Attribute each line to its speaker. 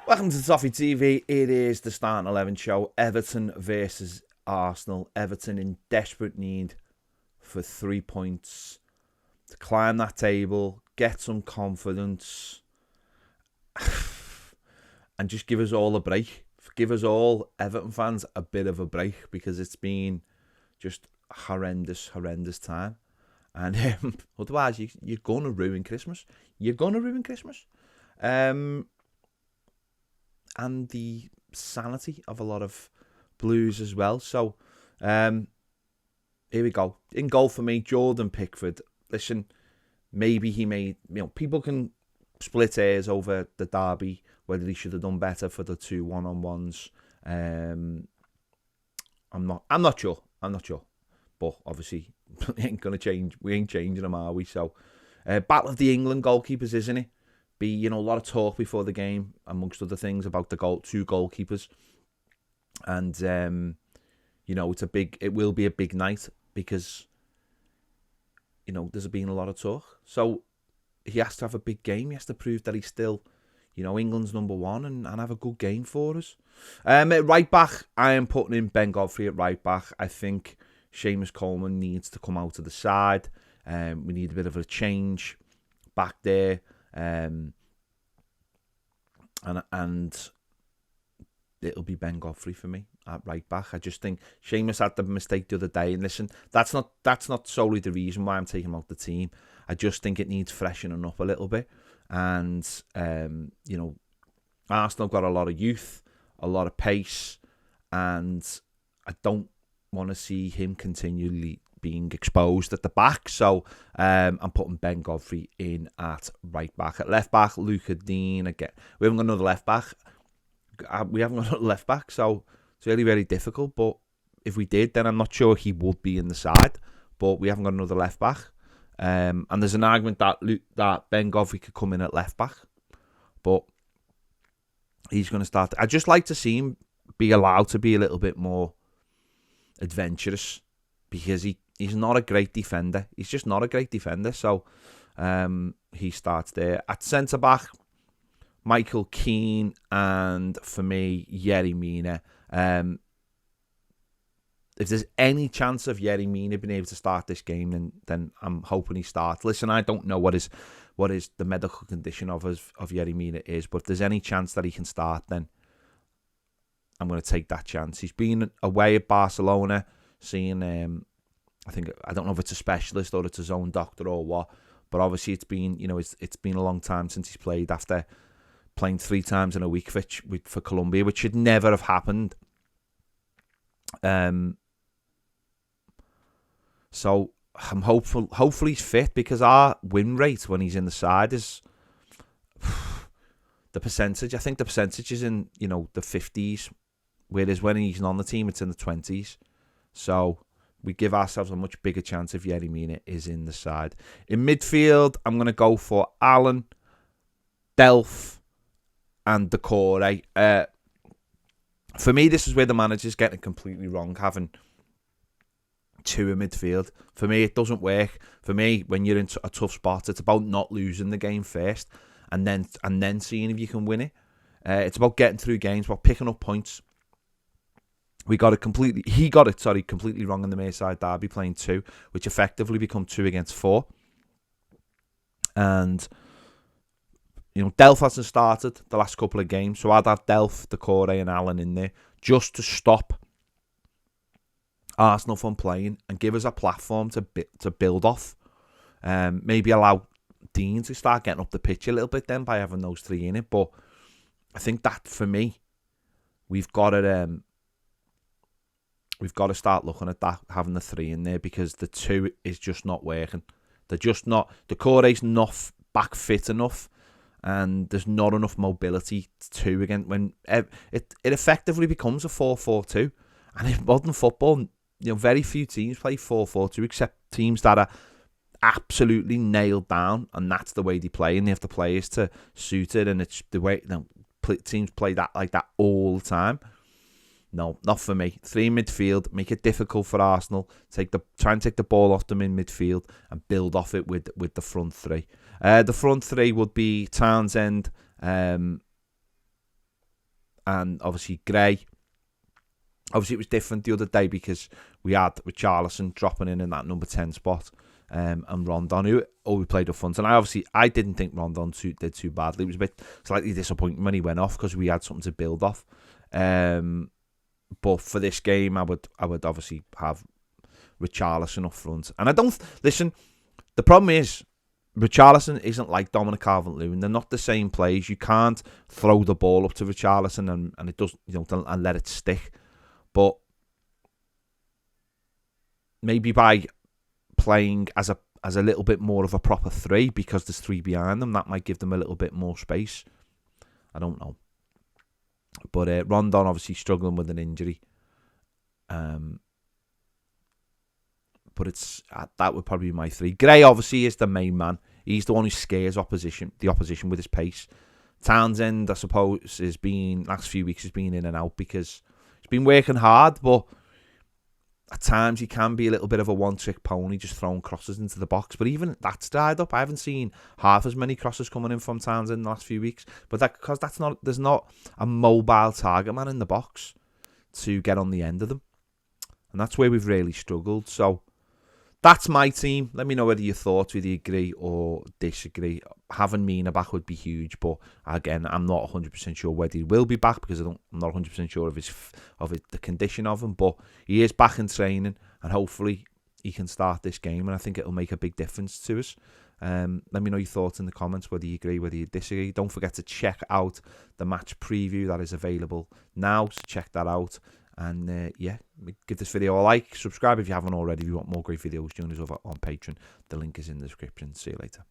Speaker 1: Welcome to Toffee TV. It is the Starting 11 show. Everton versus Arsenal. Everton in desperate need for 3 points to climb that table, get some confidence, and just give us all a break. Give us all, Everton fans, a bit of a break because it's been just horrendous time. And otherwise, you're going to ruin Christmas. You're going to ruin Christmas. And the sanity of a lot of Blues as well. So, here we go. In goal for me, Jordan Pickford. Listen, maybe he made... people can split hairs over the derby, whether he should have done better for the 2 one-on-ones. I'm not sure. But obviously, we ain't going to change. We ain't changing them, are we? So, battle of the England goalkeepers, isn't it? A lot of talk before the game, amongst other things, about the two goalkeepers, and it will be a big night because there's been a lot of talk. So he has to have a big game. He has to prove that he's still, England's number one and have a good game for us. At right back, I am putting in Ben Godfrey at right back. I think Seamus Coleman needs to come out to the side. We need a bit of a change back there. And it'll be Ben Godfrey for me at right back. I just think Seamus had the mistake the other day, and listen, that's not solely the reason why I'm taking him out the team. I just think it needs freshening up a little bit, and Arsenal got a lot of youth, a lot of pace, and I don't want to see him continually being exposed at the back. So I'm putting Ben Godfrey in at right back. At left back, Luca Dean again. We haven't got another left back. So it's really, very difficult. But if we did, then I'm not sure he would be in the side. But we haven't got another left back. And there's an argument that Ben Godfrey could come in at left back. But he's going to start. I'd just like to see him be allowed to be a little bit more adventurous, because he's not a great defender. He's just not a great defender. So he starts there. At centre-back, Michael Keane, and for me, Yerry Mina. If there's any chance of Yerry Mina being able to start this game, then I'm hoping he starts. Listen, I don't know what is the medical condition of Yerry Mina is, but if there's any chance that he can start, then I'm going to take that chance. He's been away at Barcelona, seeing... I don't know if it's a specialist or it's his own doctor or what, but obviously it's been a long time since he's played after playing 3 times in a week for Colombia, which should never have happened. So I'm hopeful. Hopefully he's fit, because our win rate when he's in the side is the percentage. I think the percentage is in the 50s, whereas when he's not on the team, it's in the 20s. So we give ourselves a much bigger chance if Yerry Mina is in the side. In midfield, I'm going to go for Allen, Delph, and Decore. For me, this is where the manager's getting it completely wrong, having 2 in midfield. For me, it doesn't work. For me, when you're in a tough spot, it's about not losing the game first, and then seeing if you can win it. It's about getting through games, about picking up points. He got it completely wrong in the Merseyside derby, playing 2, which effectively become 2 against 4. And Delph hasn't started the last couple of games, so I'd have Delph, Decore, and Allen in there just to stop Arsenal from playing and give us a platform to build off. Maybe allow Dean to start getting up the pitch a little bit then by having those 3 in it. But I think that for me, we've got to start looking at that, having the 3 in there, because the 2 is just not working. They're just not. Decore's not back fit enough, and there's not enough mobility to again when it effectively becomes a 4-4-2. And in modern football, very few teams play 4-4-2 except teams that are absolutely nailed down, and that's the way they play, and they have the players to suit it, and it's the way teams play that like that all the time. No, not for me. 3 midfield, make it difficult for Arsenal. Try and take the ball off them in midfield and build off it with the front 3. The front 3 would be Townsend, and obviously Gray. Obviously, it was different the other day because we had Richarlison dropping in that number 10 spot, and Rondon, who we played up front. And I didn't think Rondon did too badly. It was a bit slightly disappointing when he went off because we had something to build off. But for this game, I would obviously have Richarlison up front. And I don't listen. The problem is Richarlison isn't like Dominic Calvert-Lewin. They're not the same players. You can't throw the ball up to Richarlison and it does, and let it stick. But maybe by playing as a little bit more of a proper 3 because there's 3 behind them, that might give them a little bit more space. I don't know. But Rondon obviously struggling with an injury. But it's that would probably be my 3. Gray obviously is the main man. He's the one who scares the opposition with his pace. Townsend, I suppose, last few weeks has been in and out because he's been working hard, but at times he can be a little bit of a one-trick pony, just throwing crosses into the box. But even that's dried up. I haven't seen half as many crosses coming in from Townsend in the last few weeks. But because there's not a mobile target man in the box to get on the end of them, and that's where we've really struggled. So that's my team. Let me know whether you agree or disagree. Having Mina back would be huge, but again, I'm not 100% sure whether he will be back because I'm not 100% sure of the condition of him. But he is back in training, and hopefully he can start this game, and I think it'll make a big difference to us. Let me know your thoughts in the comments, whether you agree, whether you disagree. Don't forget to check out the match preview that is available now, so check that out. And give this video a like, subscribe if you haven't already. If you want more great videos, join us over on Patreon. The link is in the description. See you later.